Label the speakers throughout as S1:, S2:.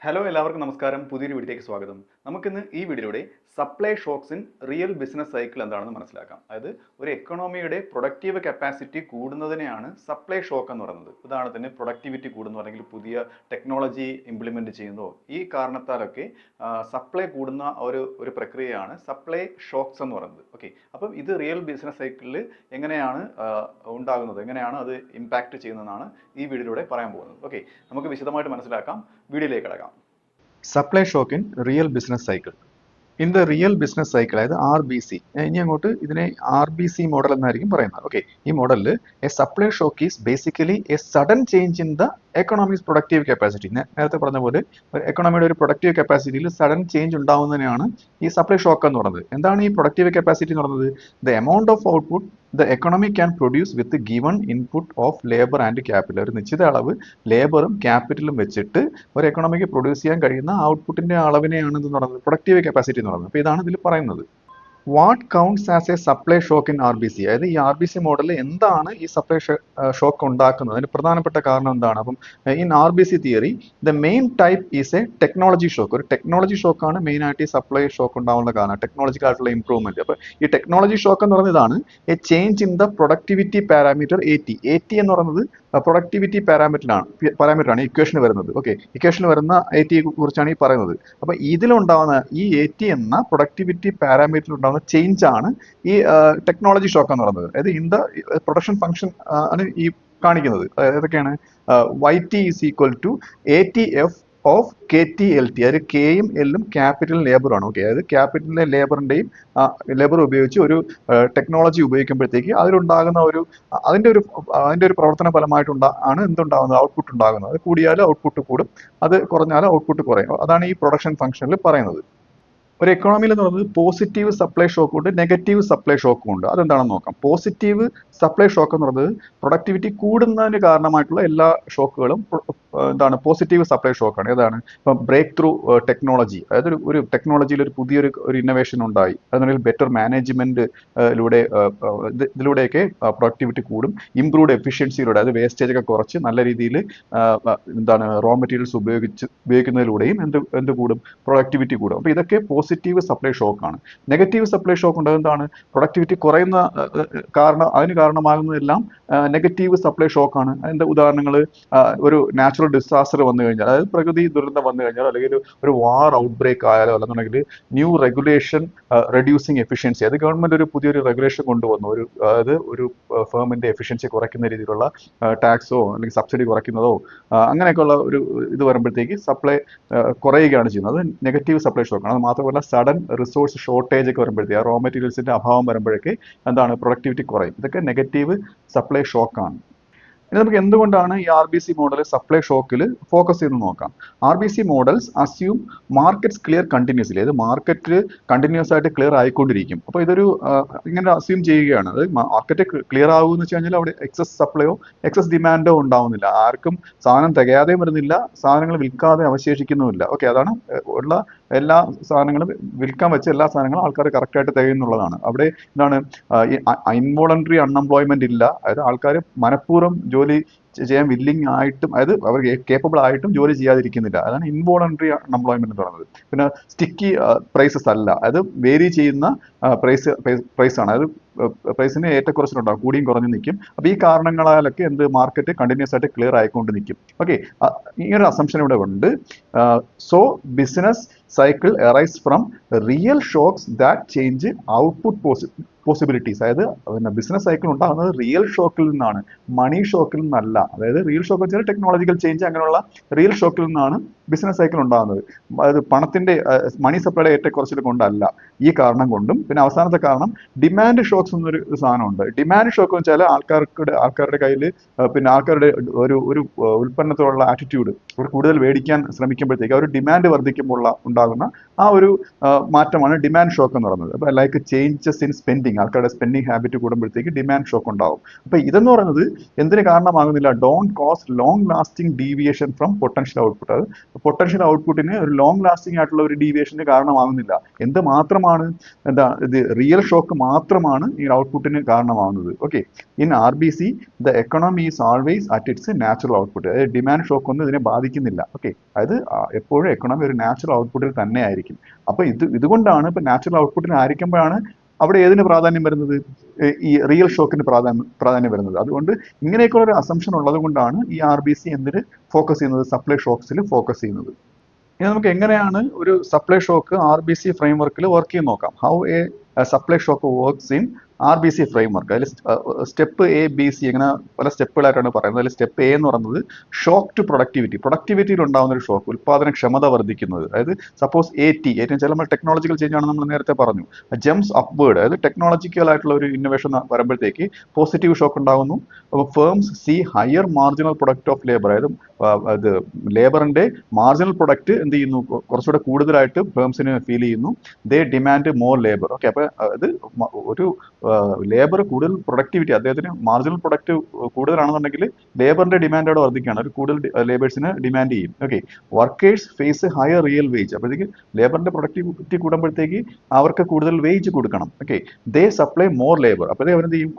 S1: Hello എല്ലാവർക്കും നമസ്കാരം. പുതിയൊരു വീഡിയോയിലേക്ക് സ്വാഗതം. നമുക്കിന്ന് ഈ വീഡിയോയിലൂടെ supply shocks in real business cycle എന്താണെന്ന് മനസ്സിലാക്കാം. അതായത് ഒരു എക്കണോമിയുടെ പ്രൊഡക്റ്റീവ് കപ്പാസിറ്റി കൂടുന്നതിനെയാണ് സപ്ലൈ ഷോക്ക് എന്ന് പറയുന്നത്. ഉദാഹരണത്തിന് പ്രൊഡക്ടിവിറ്റി കൂടുന്നു അല്ലെങ്കിൽ പുതിയ ടെക്നോളജി ഇംപ്ലിമെന്റ് ചെയ്യുന്നതോ ഈ കാരണത്താലൊക്കെ സപ്ലൈ കൂടുന്ന ഒരു പ്രക്രിയയാണ് സപ്ലൈ ഷോക്സ് എന്ന് പറയുന്നത്. ഓക്കെ, അപ്പം ഇത് റിയൽ ബിസിനസ് സൈക്കിളിൽ എങ്ങനെയാണ് ഉണ്ടാകുന്നത്, എങ്ങനെയാണ് അത് ഇമ്പാക്ട് ചെയ്യുന്നതെന്നാണ് ഈ വീഡിയോയിലൂടെ പറയാൻ പോകുന്നത്. ഓക്കെ, നമുക്ക് വിശദമായിട്ട് മനസ്സിലാക്കാം. വീഡിയോയിലേക്ക് കിടക്കാം. Supply shock in real business cycle. In the real business cycle, അതായത് RBC, ഇനി അങ്ങോട്ട് ഇതിനെ RBC മോഡൽ എന്നായിരിക്കും പറയുന്നത്. ഓക്കെ, ഈ മോഡലിൽ A supply shock is basically A sudden change in the economics productive capacity. നേരത്തെ പറഞ്ഞ പോലെ എക്കണോമിയുടെ ഒരു പ്രൊഡക്റ്റീവ് കപ്പാസിറ്റിയിൽ സഡൻ ചേഞ്ച് ഉണ്ടാവുന്നതിനാണ് ഈ സപ്ലൈ ഷോക്ക് എന്ന് പറയുന്നത്. എന്താണ് ഈ പ്രൊഡക്റ്റീവ് കപ്പാസിറ്റി എന്ന് പറയുന്നത്? The amount of output the economy can produce with given input of labour and capital. ഒരു നിശ്ചിത അളവ് ലേബറും ക്യാപിറ്റലും വെച്ചിട്ട് ഒരു എക്കണോമിക്ക് പ്രൊഡ്യൂസ് ചെയ്യാൻ കഴിയുന്ന ഔട്ട്പുട്ടിന്റെ അളവിനെയാണ് എന്ന് പറയുന്നത് പ്രൊഡക്റ്റീവ് കപ്പാസിറ്റി എന്ന് പറയുന്നത്. അപ്പോൾ ഇതാണ് ഇതിൽ പറയുന്നത്. What counts as A supply shock in RBC? അതായത് ഈ RBC മോഡലിൽ എന്താണ് ഈ സപ്ലൈ ഷോക്ക് ഉണ്ടാക്കുന്നത്, അതിന് പ്രധാനപ്പെട്ട കാരണം എന്താണ്? അപ്പം in RBC theory the main type is A technology shock. ഒരു ടെക്നോളജി ഷോക്കാണ് മെയിൻ ആയിട്ട് ഈ സപ്ലൈ ഷോക്ക് ഉണ്ടാവുന്ന കാരണം, ടെക്നോളജിക്കൽ ആയിട്ടുള്ള ഇംപ്രൂവ്മെന്റ്. അപ്പോൾ ഈ ടെക്നോളജി ഷോക്ക് എന്ന് പറയുന്നത് ഇതാണ് A change in the productivity parameter AT എന്ന് പറയുന്നത് പ്രൊഡക്ടിവിറ്റി പാരാമീറ്ററാണ് ഇക്വേഷന് വരുന്നത്. ഓക്കെ, ഇക്വേഷന് വരുന്ന AT കുറിച്ചാണ് ഈ പറയുന്നത്. അപ്പോൾ ഇതിലുണ്ടാവുന്ന ഈ AT എന്ന പ്രൊഡക്ടിവിറ്റി പാരാമീറ്ററിൽ ഉണ്ടാകുന്ന ചേഞ്ച് ആണ് ഈ ടെക്നോളജി ഷോക്ക് എന്ന് പറയുന്നത്. അതായത് ഇൻ ദ പ്രൊഡക്ഷൻ ഫംഗ്ഷൻ ആണ് ഈ കാണിക്കുന്നത്. ഏതൊക്കെയാണ്? YT is equal to ATF of KTLT. അതായത് കെയും എല്ലും ക്യാപിറ്റൽ ലേബറാണ്. ഓക്കെ, അതായത് ക്യാപിറ്റലിലെ ലേബറിന്റെയും ലേബർ ഉപയോഗിച്ച് ഒരു ടെക്നോളജി ഉപയോഗിക്കുമ്പോഴത്തേക്ക് അതിലുണ്ടാകുന്ന അതിന്റെ ഒരു പ്രവർത്തന ഫലമായിട്ടാണ് എന്തുണ്ടാകുന്നത്? ഔട്ട്പുട്ട് ഉണ്ടാകുന്നത്. അത് കൂടിയാൽ ഔട്ട്പുട്ട് കൂടും, അത് കുറഞ്ഞാൽ ഔട്ട്പുട്ട് കുറയും. അതാണ് ഈ പ്രൊഡക്ഷൻ ഫംഗ്ഷനിൽ പറയുന്നത്. ഒരു എക്കണോമിയിൽ എന്ന് പറയുന്നത് പോസിറ്റീവ് സപ്ലൈ ഷോക്കും ഉണ്ട്, നെഗറ്റീവ് സപ്ലൈ ഷോക്കും ഉണ്ട്. അതെന്താണെന്ന് നോക്കാം. പോസിറ്റീവ് സപ്ലൈ ഷോക്ക് എന്ന് പറയുന്നത് പ്രൊഡക്ടിവിറ്റി കൂടുന്നതിന് കാരണമായിട്ടുള്ള എല്ലാ ഷോക്കുകളും എന്താണ്? പോസിറ്റീവ് സപ്ലൈ ഷോക്കാണ്. ഏതാണ്? ഇപ്പം ബ്രേക്ക് ത്രൂ ടെക്നോളജി, അതായത് ഒരു ടെക്നോളജിയിൽ ഒരു പുതിയൊരു ഇന്നോവേഷൻ ഉണ്ടായി, അതെന്നുണ്ടെങ്കിൽ ബെറ്റർ ഇതിലൂടെയൊക്കെ പ്രൊഡക്ടിവിറ്റി കൂടും. ഇംപ്രൂവ്ഡ് എഫിഷ്യൻസിയിലൂടെ, അതായത് വേസ്റ്റേജ് ഒക്കെ കുറച്ച് നല്ല രീതിയിൽ റോ മെറ്റീരിയൽസ് ഉപയോഗിക്കുന്നതിലൂടെയും എന്ത് കൂടും? പ്രൊഡക്ടിവിറ്റി കൂടും. അപ്പോൾ ഇതൊക്കെ പോസിറ്റീവ് സപ്ലൈ ഷോക്കാണ്. നെഗറ്റീവ് സപ്ലൈ ഷോക്ക് ഉണ്ട്. എന്താണ്? പ്രൊഡക്ടിവിറ്റി കുറയുന്ന അതിന് കാരണമാകുന്നതെല്ലാം നെഗറ്റീവ് സപ്ലൈ ഷോക്കാണ്. അതിന്റെ ഉദാഹരണങ്ങൾ ഒരു നാച്ചുറൽ ഡിസാസ്റ്റർ വന്നു കഴിഞ്ഞാൽ, അതായത് പ്രകൃതി ദുരന്തം വന്നു കഴിഞ്ഞാൽ, അല്ലെങ്കിൽ ഒരു വാർ ഔട്ട് ബ്രേക്ക് ആയാലോ, അല്ലെന്നുണ്ടെങ്കിൽ ന്യൂ റെഗുലേഷൻ റെഡ്യൂസിങ് എഫിഷ്യൻസി, അത് ഗവൺമെന്റ് ഒരു പുതിയൊരു റെഗുലേഷൻ കൊണ്ടുവന്നു, അതായത് ഒരു ഫേമിന്റെ എഫിഷ്യൻസി കുറയ്ക്കുന്ന രീതിയിലുള്ള ടാക്സോ അല്ലെങ്കിൽ സബ്സിഡി കുറയ്ക്കുന്നതോ അങ്ങനെയൊക്കെയുള്ള ഇത് വരുമ്പോഴത്തേക്ക് സപ്ലൈ കുറയുകയാണ് ചെയ്യുന്നത്. അത് നെഗറ്റീവ് സപ്ലൈ ഷോക്കാണ്. അത് മാത്രമല്ല സഡൻ റിസോഴ്സ് ഷോർട്ടേജ് ഒക്കെ വരുമ്പോഴത്തേക്ക്, റോ മെറ്റീരിയൽസിന്റെ അഭാവം വരുമ്പോഴേക്ക് എന്താണ്? പ്രൊഡക്ടിവിറ്റി കുറയും. ഇതൊക്കെ നെഗറ്റീവ് സപ്ലൈ ഷോക്കാണ്. ഇനി നമുക്ക് എന്തുകൊണ്ടാണ് ഈ RBC മോഡൽ സപ്ലൈ ഷോക്കിൽ ഫോക്കസ് ചെയ്ത് നോക്കാം. RBC models assume markets clear continuously, അതായത് മാർക്കറ്റ് കണ്ടിന്യൂസ് ആയിട്ട് ക്ലിയർ ആയിക്കൊണ്ടിരിക്കും. അപ്പോൾ ഇതൊരു ഇങ്ങനെ അസ്യൂം ചെയ്യുകയാണ്. അതായത് മാർക്കറ്റ് ക്ലിയർ ആകുമെന്ന് വെച്ച് കഴിഞ്ഞാൽ അവിടെ എക്സസ് സപ്ലൈയോ എക്സസ് ഡിമാൻഡോ ഉണ്ടാവുന്നില്ല, ആർക്കും സാധനം തികയാതെയും വരുന്നില്ല, സാധനങ്ങൾ വിൽക്കാതെ അവശേഷിക്കുന്നുമില്ല. ഓക്കെ, അതാണ് ഉള്ള എല്ലാ സാധനങ്ങളും വിൽക്കാൻ വെച്ച എല്ലാ സാധനങ്ങളും ആൾക്കാർ കറക്റ്റായിട്ട് തികയുന്നുള്ളതാണ്. അവിടെ എന്താണ്? ഇൻവോളണ്ടറി അൺഎംപ്ലോയ്മെന്റ് ഇല്ല, അതായത് ആൾക്കാർ മനഃപൂർവ്വം ജോലി ചെയ്യാൻ വില്ലിങ് ആയിട്ടും, അതായത് അവർ കേപ്പബിൾ ആയിട്ടും ജോലി ചെയ്യാതിരിക്കുന്നില്ല. അതാണ് ഇൻവോളണ്ടറി അൺഎംപ്ലോയ്മെന്റ് എന്ന് പറയുന്നത്. പിന്നെ സ്റ്റിക്കി പ്രൈസസ് അല്ല, അതായത് വേരി ചെയ്യുന്ന പ്രൈസാണ്. അതായത് പ്രൈസിന് ഏറ്റക്കുറച്ചിലുണ്ടാകും, കൂടിയും കുറഞ്ഞു നിൽക്കും. അപ്പോൾ ഈ കാരണങ്ങളാലൊക്കെ മാർക്കറ്റ് കണ്ടിന്യൂസ് ആയിട്ട് ക്ലിയർ ആയിക്കൊണ്ട് നിൽക്കും. ഓക്കെ, ഈ ഒരു അസംഷൻ ഇവിടെ ഉണ്ട്. So business cycle arise from real shocks that change output possibilities. അതായത് ബിസിനസ് സൈക്കിൾ ഉണ്ടാകുന്നത് റിയൽ ഷോക്കിൽ നിന്നാണ്, മണി ഷോക്കിൽ നിന്നല്ല. അതായത് റിയൽ ഷോക്ക് വെച്ചാൽ ടെക്നോളജിക്കൽ ചേഞ്ച്, അങ്ങനെയുള്ള റിയൽ ഷോക്കിൽ നിന്നാണ് ബിസിനസ് സൈക്കിൾ ഉണ്ടാകുന്നത്. അതായത് പണത്തിന്റെ മണി സപ്ലൈയുടെ ഏറ്റക്കുറച്ചിൽ കൊണ്ടല്ല, ഈ കാരണം കൊണ്ടും. പിന്നെ അവസാനത്തെ കാരണം ഡിമാൻഡ് ഷോക്സ് എന്നൊരു സാധനമുണ്ട്. ഡിമാൻഡ് ഷോക്ക് എന്ന് വെച്ചാൽ ആൾക്കാരുടെ കയ്യിൽ പിന്നെ ആൾക്കാരുടെ ഒരു ഉൽപ്പന്നത്തോടുള്ള ആറ്റിറ്റ്യൂഡ്, കൂടുതൽ മേടിക്കാൻ ശ്രമിക്കുമ്പോഴത്തേക്ക് ഒരു ഡിമാൻഡ് വർദ്ധിക്കുമ്പോൾ ഉണ്ടാകുന്ന ആ ഒരു മാറ്റമാണ് ഡിമാൻഡ് ഷോക്ക് എന്ന് പറയുന്നത്. അപ്പോൾ ലൈക്ക് ചേഞ്ചസ് ഇൻ സ്പെൻഡിങ്, ആൾക്കാരുടെ സ്പെൻഡിങ് ഹാബിറ്റ് കൂടുമ്പോഴത്തേക്ക് ഡിമാൻഡ് ഷോക്ക് ഉണ്ടാവും. അപ്പോൾ ഇതെന്ന് പറയുന്നത് എന്തിന് കാരണമാകുന്നില്ല? Don't cause long lasting deviation from potential output. അത് പൊട്ടൻഷ്യൽ ഔട്ട്പുട്ടിന് ഒരു ലോങ് ലാസ്റ്റിംഗ് ആയിട്ടുള്ള ഒരു ഡീവിയേഷന് കാരണമാകുന്നില്ല. എന്ത് മാത്രമാണ് ഇത് റിയൽ ഷോക്ക് മാത്രമാണ് ഈ ഔട്ട്പുട്ടിന് കാരണമാകുന്നത്. Okay, in RBC the economy is always at its natural output. അതായത് ഡിമാൻഡ് ഷോക്ക് ഒന്നും ഇതിനെ ബാധിക്കുന്നില്ല. ഓക്കെ, അതായത് എപ്പോഴും എക്കണോമി ഒരു നാച്ചുറൽ ഔട്ട്പുട്ടിൽ തന്നെ ആയിരിക്കും. അപ്പൊ ഇതുകൊണ്ടാണ് ഇപ്പൊ നാച്ചുറൽ ഔട്ട്പുട്ടിൽ ആയിരിക്കുമ്പോഴാണ് അവിടെ ഏതിന് പ്രാധാന്യം വരുന്നത്, ഈ റിയൽ ഷോക്കിന് പ്രാധാന്യം വരുന്നത്. അതുകൊണ്ട് ഇങ്ങനെയൊക്കെയുള്ള ഒരു അസംഷൻ ഉള്ളത് കൊണ്ടാണ് ഈ RBC എന്തിന് ഫോക്കസ് ചെയ്യുന്നത്, സപ്ലൈ ഷോക്സിൽ ഫോക്കസ് ചെയ്യുന്നത്. ഇനി നമുക്ക് എങ്ങനെയാണ് ഒരു സപ്ലൈ ഷോക്ക് RBC ഫ്രെയിംവർക്കിൽ വർക്ക് ചെയ്ത് നോക്കാം. How A supply shock works in RBC framework. അതിൽ സ്റ്റെപ്പ് ABC ഇങ്ങനെ പല സ്റ്റെപ്പുകളായിട്ടാണ് പറയുന്നത്. അതിൽ സ്റ്റെപ്പ് A എന്ന് പറയുന്നത് ഷോക്ക് ടു പ്രൊഡക്ടിവിറ്റിയിൽ ഉണ്ടാകുന്ന ഒരു ഷോക്ക്, ഉൽപാദനക്ഷമത വർദ്ധിക്കുന്നത്. അതായത് സപ്പോസ് ഏറ്റവും ചില ടെക്നോളജിക്കൽ ചേഞ്ച് ആണ് നമ്മൾ നേരത്തെ പറഞ്ഞു. ജംപ്സ് അപ്വേർഡ്, അതായത് ടെക്നോളജിക്കൽ ആയിട്ടുള്ള ഒരു ഇന്നോവേഷൻ വരുമ്പോഴത്തേക്ക് പോസിറ്റീവ് ഷോക്ക് ഉണ്ടാകുന്നു. അപ്പോൾ firms C higher marginal product of labour, അതായത് ലേബറിന്റെ മാർജിനൽ പ്രൊഡക്റ്റ് എന്ത് ചെയ്യുന്നു, കുറച്ചുകൂടെ കൂടുതലായിട്ട് ഫേംസിന് ഫീൽ ചെയ്യുന്നു. They demand more labour. Okay, അപ്പൊ അത് ഒരു ലേബർ കൂടുതൽ പ്രൊഡക്ടിവിറ്റി, അദ്ദേഹത്തിന് മാർജിനൽ പ്രൊഡക്റ്റ് കൂടുതലാണെന്നുണ്ടെങ്കിൽ ലേബറിന്റെ ഡിമാൻഡ് അവിടെ വർദ്ധിക്കുകയാണ്. അവർ കൂടുതൽ ലേബേഴ്സിന് ഡിമാൻഡ് ചെയ്യും. Okay, workers face higher real wage. അപ്പോഴത്തേക്ക് ലേബറിന്റെ പ്രൊഡക്ടിവിറ്റി കൂടുമ്പോഴത്തേക്ക് അവർക്ക് കൂടുതൽ വേജ് കൊടുക്കണം. Okay, they supply more labour. അപ്പോഴത്തേക്ക് അവരെന്ത് ചെയ്യും,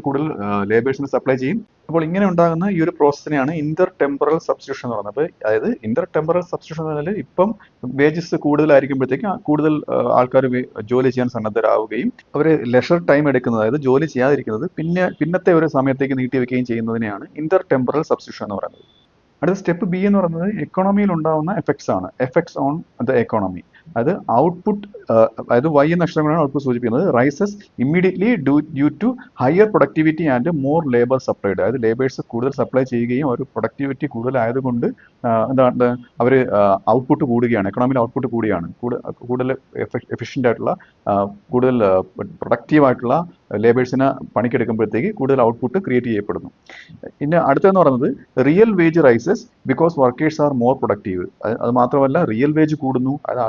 S1: കൂടുതൽ ലേബേഴ്സിന് സപ്ലൈ ചെയ്യും. അപ്പോൾ ഇങ്ങനെ ഉണ്ടാകുന്ന ഈ ഒരു പ്രോസസ്സിനെയാണ് ഇന്റർ ടെമ്പറൽ സബ്സ്റ്റിറ്റ്യൂഷൻ എന്ന് പറയുന്നത്. അപ്പോൾ അതായത് ഇന്റർ ടെമ്പറൽ സബ്സ്റ്റിറ്റ്യൂഷൻ എന്ന് പറഞ്ഞാൽ ഇപ്പം വേജസ് കൂടുതലായിരിക്കുമ്പോഴത്തേക്ക് കൂടുതൽ ആൾക്കാർ ജോലി ചെയ്യാൻ സന്നദ്ധരാവുകയും അവർ ലെഷർ ടൈം എടുക്കുന്നത്, അതായത് ജോലി ചെയ്യാതിരിക്കുന്നത് പിന്നത്തെ ഒരു സമയത്തേക്ക് നീട്ടിവെക്കുകയും ചെയ്യുന്നതിനെയാണ് ഇന്റർ ടെമ്പറൽ സബ്സ്റ്റിറ്റ്യൂഷൻ എന്ന് പറയുന്നത്. അടുത്ത സ്റ്റെപ്പ് B എന്ന് പറയുന്നത് എക്കണോമിയിൽ ഉണ്ടാകുന്ന എഫക്ട്സ് ആണ്. Effects on the economy. അത് ഔട്ട്പുട്ട്, അതായത് Y എന്ന അക്ഷരങ്ങളാണ് ഔട്ട്പുട്ട് സൂചിപ്പിക്കുന്നത്. Rises immediately due to higher productivity and more labour supplied. അതായത് ലേബേഴ്സ് കൂടുതൽ സപ്ലൈ ചെയ്യുകയും അവർ പ്രൊഡക്ടിവിറ്റി കൂടുതലായതുകൊണ്ട് എന്താണ് അവർ ഔട്ട്പുട്ട് കൂടുകയാണ്, എക്കണോമിയിൽ ഔട്ട്പുട്ട് കൂടുകയാണ്. കൂടുതൽ എഫിഷ്യൻ്റ് ആയിട്ടുള്ള കൂടുതൽ പ്രൊഡക്റ്റീവ് ആയിട്ടുള്ള ലേബേഴ്സിനെ പണിക്കെടുക്കുമ്പോഴത്തേക്ക് കൂടുതൽ ഔട്ട്പുട്ട് ക്രിയേറ്റ് ചെയ്യപ്പെടുന്നു. പിന്നെ അടുത്തതെന്ന് പറയുന്നത് real wage rises because workers are more productive. അത് മാത്രമല്ല റിയൽ വേജ് കൂടുന്നു, അത്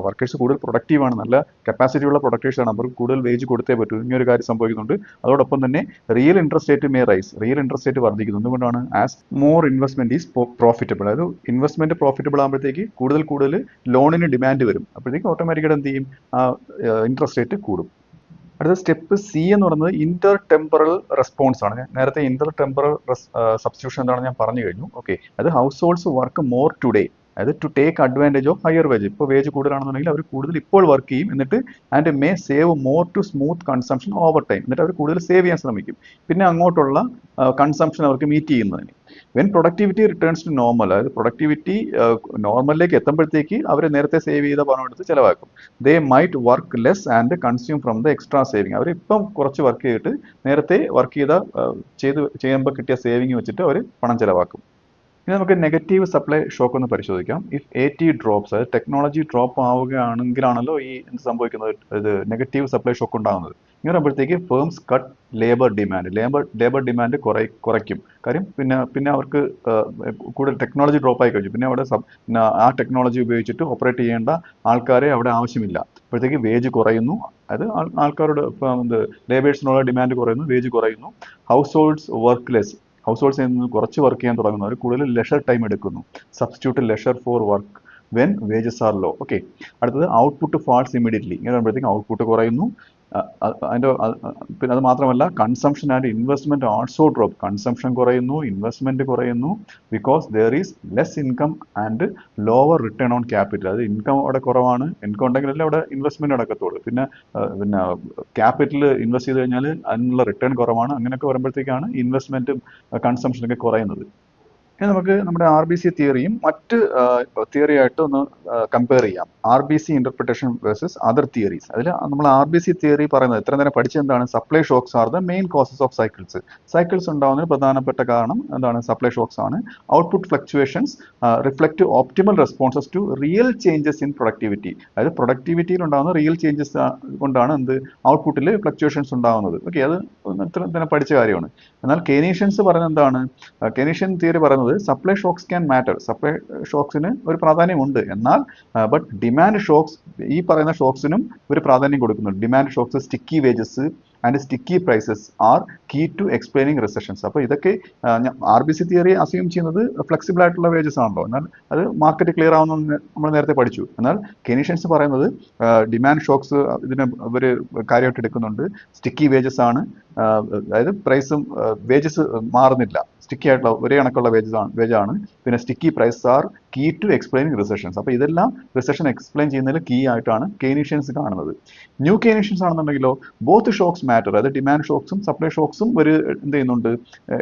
S1: വർക്കേഴ്സ് കൂടുതൽ പ്രൊഡക്റ്റീവ് ആണ്, നല്ല കപ്പാസിറ്റി ഉള്ള പ്രൊഡക്റ്റേഴ്സ് ആണ്, അവർക്ക് കൂടുതൽ വേജ് കൊടുത്തേ പറ്റൂ. ഇങ്ങനൊരു കാര്യം സംഭവിക്കുന്നുണ്ട്. അതോടൊപ്പം തന്നെ real interest rate may rice. Real interest rate വർദ്ധിക്കുന്നു. എന്തുകൊണ്ടാണ്? As more investment is profitable. അതായത് ഇൻവെസ്റ്റ്മെന്റ് പ്രോഫിറ്റബിൾ ആകുമ്പോഴത്തേക്ക് കൂടുതൽ ലോണിന് ഡിമാൻഡ് വരും. അപ്പോഴത്തേക്ക് ഓട്ടോമാറ്റിക്കായിട്ട് എന്ത് ചെയ്യും, ഇൻട്രസ്റ്റ് റേറ്റ് കൂടും. അടുത്ത സ്റ്റെപ്പ് C എന്ന് പറയുന്നത് ഇന്റർ ടെമ്പറൽ റെസ്പോൺസ് ആണ്. നേരത്തെ ഇന്റർ ടെമ്പറൽ സബ്സ്റ്റിറ്റ്യൂഷൻ എന്താണെന്ന് ഞാൻ പറഞ്ഞു കഴിഞ്ഞു. ഓക്കെ, അത് households work more today, അതായത് to take advantage of higher wage. ഇപ്പോൾ വേജ് കൂടുതലാണെന്നുണ്ടെങ്കിൽ അവർ കൂടുതൽ ഇപ്പോൾ വർക്ക് ചെയ്യും, എന്നിട്ട് and may save more to smooth consumption over time. എന്നിട്ട് അവർ കൂടുതൽ സേവ് ചെയ്യാൻ ശ്രമിക്കും, പിന്നെ അങ്ങോട്ടുള്ള കൺസംഷൻ അവർക്ക് മീറ്റ് ചെയ്യുന്നതിന്. When productivity returns to normal, അതായത് പ്രൊഡക്ടിവിറ്റി നോർമലിലേക്ക് എത്തുമ്പോഴത്തേക്ക് അവർ നേരത്തെ സേവ് ചെയ്ത പണം എടുത്ത് ചിലവാക്കും. They might work less and consume from the extra saving. അവർ ഇപ്പം കുറച്ച് വർക്ക് ചെയ്തിട്ട് നേരത്തെ വർക്ക് ചെയ്യുമ്പോൾ കിട്ടിയ സേവിങ് വെച്ചിട്ട് അവർ പണം ചിലവാക്കും. ഇനി നമുക്ക് നെഗറ്റീവ് സപ്ലൈ ഷോക്ക് ഒന്ന് പരിശോധിക്കാം. ഇഫ് AT ഡ്രോപ്സ്, അതായത് ടെക്നോളജി ഡ്രോപ്പ് ആവുകയാണെങ്കിലാണല്ലോ ഈ എന്ത് സംഭവിക്കുന്നത്, ഇത് നെഗറ്റീവ് സപ്ലൈ ഷോക്ക് ഉണ്ടാകുന്നത്. ഇങ്ങനെ വരുമ്പോഴത്തേക്ക് ഫേംസ് കട്ട് ലേബർ ഡിമാൻഡ് കുറയ്ക്കും. കാര്യം പിന്നെ അവർക്ക് കൂടുതൽ ടെക്നോളജി ഡ്രോപ്പ് ആയി കഴിഞ്ഞു, പിന്നെ അവിടെ ആ ടെക്നോളജി ഉപയോഗിച്ചിട്ട് ഓപ്പറേറ്റ് ചെയ്യേണ്ട ആൾക്കാരെ അവിടെ ആവശ്യമില്ല. അപ്പോഴത്തേക്ക് വേജ് കുറയുന്നു, അതായത് ആൾക്കാരുടെ ലേബേഴ്സിനുള്ള ഡിമാൻഡ് കുറയുന്നു, വേജ് കുറയുന്നു. ഹൗസ് ഹോൾഡ്സ് വർക്ക് ലെസ്, ഹൗസ് ഹോൾഡ്സിൽ നിന്ന് കുറച്ച് വർക്ക് ചെയ്യാൻ തുടങ്ങുന്നു, അവർ കൂടുതൽ ലെഷർ ടൈം എടുക്കുന്നു. Substitute leisure for work when wages are low. Okay, അടുത്തത് ഔട്ട്പുട്ട് ഫാൾസ് ഇമ്മീഡിയറ്റ്ലി. ഇങ്ങനെ വരുമ്പോഴത്തേക്കും ഔട്ട്പുട്ട് കുറയുന്നു. പിന്നെ അത് മാത്രമല്ല consumption and investment also drop. Consumption കുറയുന്നു, ഇൻവെസ്റ്റ്മെന്റ് കുറയുന്നു. Because there is less income and lower return on capital. അത് ഇൻകം അവിടെ കുറവാണ്, ഇൻകം ഉണ്ടെങ്കിലല്ലേ അവിടെ ഇൻവെസ്റ്റ്മെന്റ് നടക്കത്തുള്ളൂ. പിന്നെ ക്യാപിറ്റൽ ഇൻവെസ്റ്റ് ചെയ്ത് കഴിഞ്ഞാൽ അതിനുള്ള റിട്ടേൺ കുറവാണ്. അങ്ങനെയൊക്കെ വരുമ്പോഴത്തേക്കാണ് ഇൻവെസ്റ്റ്മെന്റും കൺസംഷനൊക്കെ കുറയുന്നത്. ഇനി നമുക്ക് നമ്മുടെ RBC തിയറിയും മറ്റ് തിയറി ആയിട്ട് ഒന്ന് കമ്പയർ ചെയ്യാം. RBC interpretation versus other theories. അതിൽ നമ്മൾ RBC തിയറി പറയുന്നത് ഇത്ര നേരം പഠിച്ചത് എന്താണ്? Supply shocks are the main causes of cycles ഉണ്ടാകുന്നതിന് പ്രധാനപ്പെട്ട കാരണം എന്താണ്? സപ്ലൈ ഷോക്സ് ആണ്. Output fluctuations reflect optimal responses to real changes in productivity. അതായത് പ്രൊഡക്ടിവിറ്റിയിൽ ഉണ്ടാകുന്ന റിയൽ ചേഞ്ചസ് കൊണ്ടാണ് എന്ത് ഔട്ട്പുട്ടിൽ ഫ്ലക്ച്വേഷൻസ് ഉണ്ടാകുന്നത്. ഓക്കെ, അത് ഇത്ര തന്നെ പഠിച്ച കാര്യമാണ്. എന്നാൽ കെനീഷ്യൻസ് പറയുന്നത് എന്താണ്? കെനീഷ്യൻ തിയറി പറയുന്നത് supply shocks can matter. Supply ഷോക്സിന് ഒരു പ്രാധാന്യമുണ്ട്, എന്നാൽ ബട്ട് ഡിമാൻഡ് ഷോക്സ്, ഈ പറയുന്ന ഷോക്സിനും ഒരു പ്രാധാന്യം കൊടുക്കുന്നുണ്ട്. Demand shocks, sticky wages, and sticky prices are key to explaining recessions. അപ്പോൾ ഇതൊക്കെ RBC തിയറി അസ്യൂം ചെയ്യുന്നത് ഫ്ലെക്സിബിൾ ആയിട്ടുള്ള വേജസ് ആണല്ലോ. എന്നാൽ അത് മാർക്കറ്റ് ക്ലിയർ ആവുന്ന നമ്മൾ നേരത്തെ പഠിച്ചു. എന്നാൽ കെയ്നീഷ്യൻസ് പറയുന്നത് ഡിമാൻഡ് ഷോക്സ് ഇതിനെ ഇവർ കാര്യമായിട്ട് എടുക്കുന്നുണ്ട്. സ്റ്റിക്കി വേജസ് ആണ്, അതായത് പ്രൈസും വേജസ് മാറുന്നില്ല, സ്റ്റിക്കി ആയിട്ടുള്ള ഒരേ കണക്കുള്ള വേജാണ്. പിന്നെ sticky price are key to explaining recessions. അപ്പോൾ ഇതെല്ലാം റിസഷൻ എക്സ്പ്ലെയിൻ ചെയ്യുന്നതിൽ കീ ആയിട്ടാണ് കെയ്നീഷ്യൻസ് കാണുന്നത്. ന്യൂ കെയ്നീഷ്യൻസ് ആണെന്നുണ്ടെങ്കിലോ ബോത്ത് ഷോക്സ് മാറ്റർ, അതായത് ഡിമാൻഡ് ഷോക്സും സപ്ലൈ ഷോക്സും ഒരു എന്ത് ചെയ്യുന്നുണ്ട്,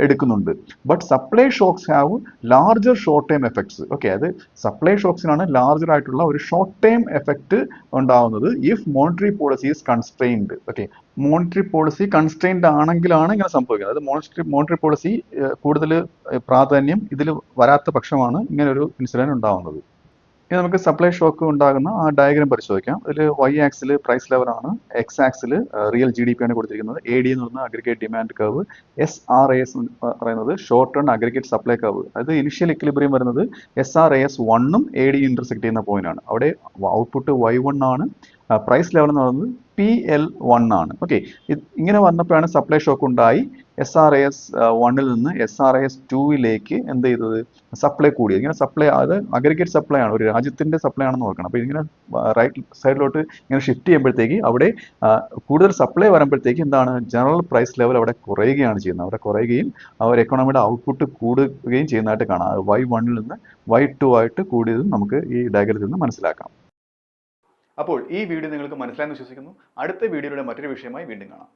S1: എടുക്കുന്നുണ്ട്. But supply shocks have larger short time effects. Okay, അത് സപ്ലൈ ഷോക്സിനാണ് ലാർജർ ആയിട്ടുള്ള ഒരു ഷോർട്ട് ടൈം എഫക്റ്റ് ഉണ്ടാവുന്നത് if monetary policy is constrained. Okay, monetary policy constrained ആണെങ്കിലാണ് ഇങ്ങനെ സംഭവിക്കുന്നത്. അത് മോണിറ്ററി പോളിസി കൂടുതൽ പ്രാധാന്യം ഇതിൽ വരാത്ത പക്ഷമാണ് ഇങ്ങനെ ഒരു ഇൻസിഡന്റ് ഉണ്ടാവുന്നത്. ഇനി നമുക്ക് സപ്ലൈ ഷോക്ക് ഉണ്ടാകുന്ന ആ ഡയഗ്രാം പരിശോധിക്കാം. അതിൽ Y ആക്സിൽ പ്രൈസ് ലെവലാണ്, X ആക്സിൽ റിയൽ GDP ആണ് കൊടുത്തിരിക്കുന്നത്. AD എന്ന് പറയുന്നത് അഗ്രിഗേറ്റ് ഡിമാൻഡ് കർവ്, SRAS എന്ന് പറയുന്നത് short run aggregate supply curve. അത് ഇനിഷ്യൽ ഇക്വിലിബ്രിയം വരുന്നത് SRAS 1ഉം AD ഇന്റർസെക്ട് ചെയ്യുന്ന പോയിന്റ് ആണ്. അവിടെ ഔട്ട്പുട്ട് Y1 ആണ്, പ്രൈസ് ലെവൽ എന്ന് പറയുന്നത് PL1 ആണ്. ഓക്കെ, ഇങ്ങനെ വന്നപ്പോഴാണ് സപ്ലൈ ഷോക്ക് ഉണ്ടായി. SRAS 1ൽ നിന്ന് SRAS 2ലേക്ക് എന്ത് ചെയ്തത്, സപ്ലൈ കൂടിയത്. ഇങ്ങനെ സപ്ലൈ, അത് അഗ്രിഗേറ്റ് സപ്ലൈ ആണ്, ഒരു രാജ്യത്തിന്റെ സപ്ലൈ ആണെന്ന് നോക്കണം. അപ്പോൾ ഇങ്ങനെ റൈറ്റ് സൈഡിലോട്ട് ഇങ്ങനെ ഷിഫ്റ്റ് ചെയ്യുമ്പോഴത്തേക്ക് അവിടെ കൂടുതൽ സപ്ലൈ വരുമ്പോഴത്തേക്ക് എന്താണ്, ജനറൽ പ്രൈസ് ലെവൽ അവിടെ കുറയുകയാണ് ചെയ്യുന്നത്. അവിടെ കുറയുകയും അവർ എക്കണോമിയുടെ ഔട്ട്പുട്ട് കൂടുകയും ചെയ്യുന്നതായിട്ട് കാണാം. Y1ൽ നിന്ന് Y2 ആയിട്ട് കൂടിയതും നമുക്ക് ഈ ഡയഗ്രത്തിൽ നിന്ന് മനസ്സിലാക്കാം. അപ്പോൾ ഈ വീഡിയോ നിങ്ങൾക്ക് മനസ്സിലായെന്ന് വിശ്വസിക്കുന്നു. അടുത്ത വീഡിയോയുടെ മറ്റൊരു വിഷയമായി വീണ്ടും കാണാം.